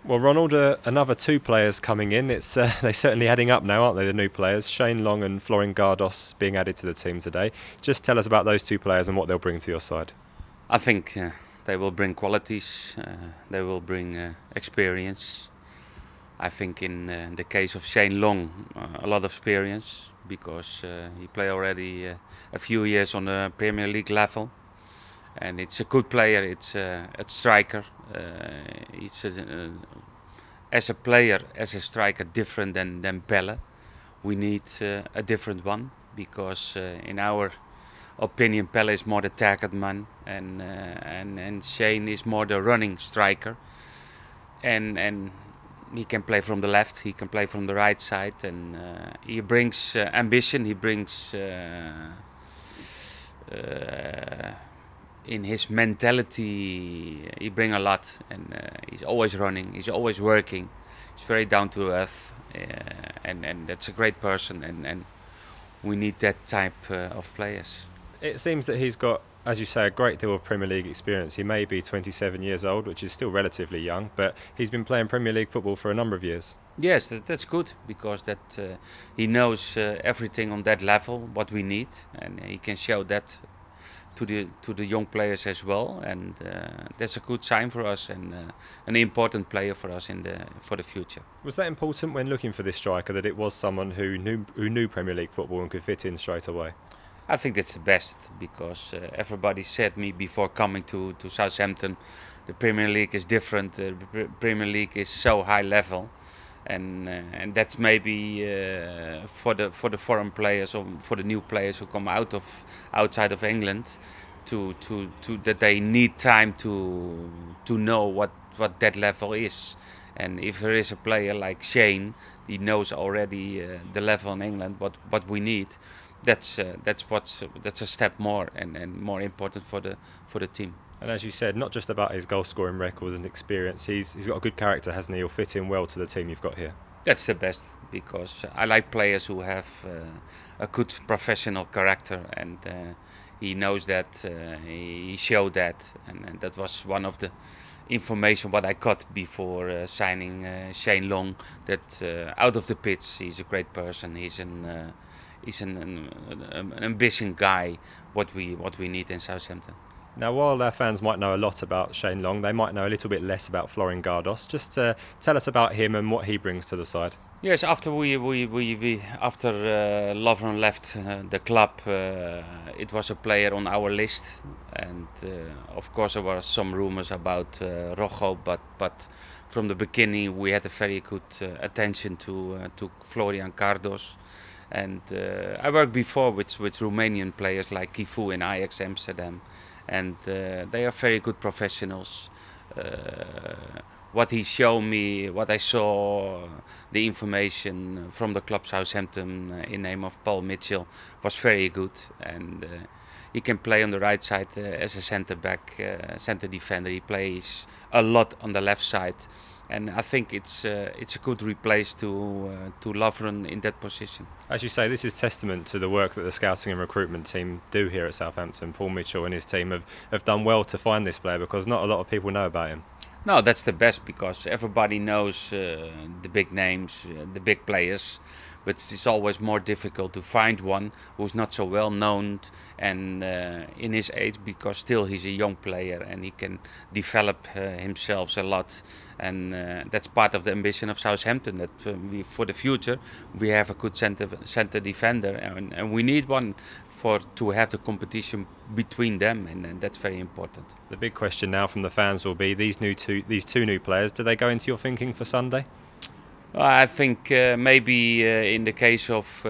Well, Ronald, another two players coming in. It's they're certainly adding up now, aren't they? The new players, Shane Long and Florin Gardos, being added to the team today. Just tell us about those two players and what they'll bring to your side. I think they will bring qualities. They will bring experience. I think in the case of Shane Long, a lot of experience because he played already a few years on the Premier League level, and it's a good player. It's a striker. As a player, as a striker, different than Pelle. We need a different one because, in our opinion, Pelle is more the target man, and Shane is more the running striker. And he can play from the left, he can play from the right side, and he brings ambition. He brings in his mentality, he brings a lot, and he's always running, he's always working, he's very down to earth, and that's a great person, and we need that type of players. It seems that he's got, as you say, a great deal of Premier League experience. He may be 27 years old, which is still relatively young, but he's been playing Premier League football for a number of years. Yes, that's good because he knows everything on that level, what we need, and he can show that to the young players as well, and that's a good sign for us and an important player for us for the future. Was that important when looking for this striker, that it was someone who knew Premier League football and could fit in straight away? I think that's the best because everybody said me before coming to Southampton, the Premier League is different. The Premier League is so high level, and that's maybe for the foreign players or for the new players who come outside of England, to that they need time to know what that level is. And if there is a player like Shane, he knows already the level in England, what we need. That's a step more and more important for the team. And as you said, not just about his goal-scoring records and experience, he's got a good character, hasn't he? He'll fit in well to the team you've got here. That's the best because I like players who have a good professional character, and he knows that. He showed that, and that was one of the information what I got before signing Shane Long. That out of the pitch, he's a great person. He's an ambitious guy. What we need in Southampton. Now, while our fans might know a lot about Shane Long, they might know a little bit less about Florin Gardos. Just tell us about him and what he brings to the side. Yes, after Florin left the club, it was a player on our list, and of course there were some rumors about Rojo, but from the beginning we had a very good attention to Florian Gardos. And I worked before with Romanian players like Kifu in Ajax Amsterdam, and they are very good professionals. What he showed me, what I saw, the information from the club Southampton in name of Paul Mitchell was very good, and he can play on the right side as a centre back, centre defender. He plays a lot on the left side. And I think it's a good replace to Florin in that position. As you say, this is testament to the work that the scouting and recruitment team do here at Southampton. Paul Mitchell and his team have done well to find this player because not a lot of people know about him. No, that's the best because everybody knows the big names, the big players. But it's always more difficult to find one who's not so well known and in his age, because still he's a young player and he can develop himself a lot. And that's part of the ambition of Southampton, that for the future we have a good centre defender, and we need one to have the competition between them, and that's very important. The big question now from the fans will be these two new players. Do they go into your thinking for Sunday? I think maybe in the case of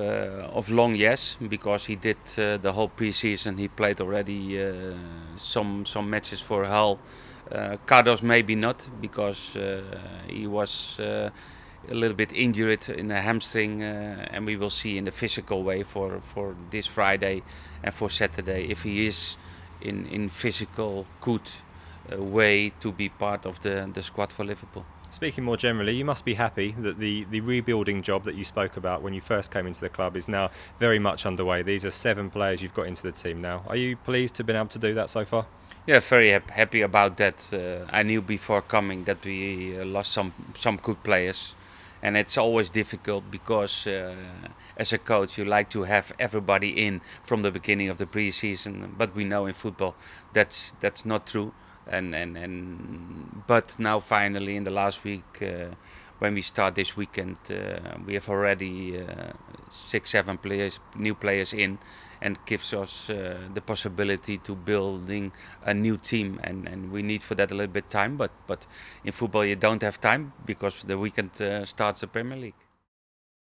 Long, yes, because he did the whole pre-season. He played already some matches for Hull. Gardos maybe not, because he was a little bit injured in a hamstring, and we will see in the physical way for this Friday and for Saturday if he is in physical good way to be part of the squad for Liverpool. Speaking more generally, you must be happy that the rebuilding job that you spoke about when you first came into the club is now very much underway. These are 7 players you've got into the team now. Are you pleased to have been able to do that so far? Yeah, very happy about that. I knew before coming that we lost some good players, and it's always difficult because as a coach you like to have everybody in from the beginning of the pre-season, but we know in football that's not true. And but now finally in the last week, when we start this weekend, we have already 6-7 players, new players in, and gives us the possibility to building a new team, and we need for that a little bit time, but in football you don't have time because the weekend starts the Premier League.